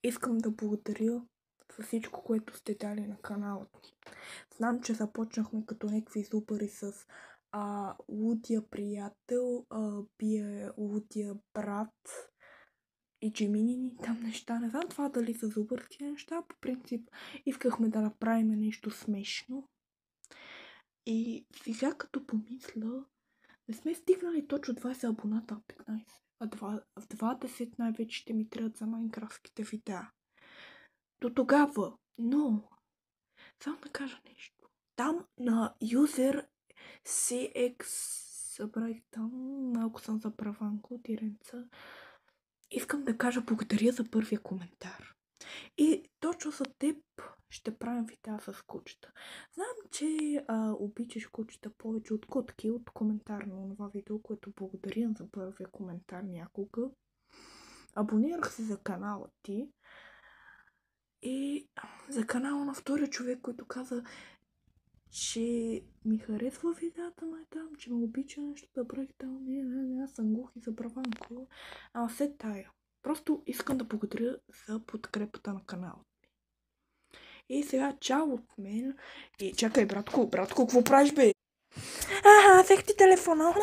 Искам да благодаря за всичко, което сте дали на канала ми. Знам, че започнахме като някакви зубари с лудия приятел, бие лудия брат и Джиминини там неща. Не знам това дали са зубърски неща. По принцип искахме да направим нещо смешно. И сега като помисля, не сме стигнали точно 20 абоната, 15. А 20 най-вече ще ми трябват за майнкрафтските видеа. До тогава, но само да кажа нещо. Там на юзер CX събрах там, малко съм забраванко, диренца. Искам да кажа благодаря за първия коментар. И точно за теб ще правим видеа с кучета. Знам, че обичаш кучета повече от котки, от коментар на това видео, което благодаря за първия коментар някога. Абонирах се за канала ти. И за канала на втория човек, който каза, че ми харесва видеята на там, че ме обича нещо да правих там. Не, аз съм глух и забраванко. Ама след тая. Просто искам да благодаря за подкрепата на канала ми. И сега чао от мен. И чакай, братко, какво правиш, бе? Взех ти телефона.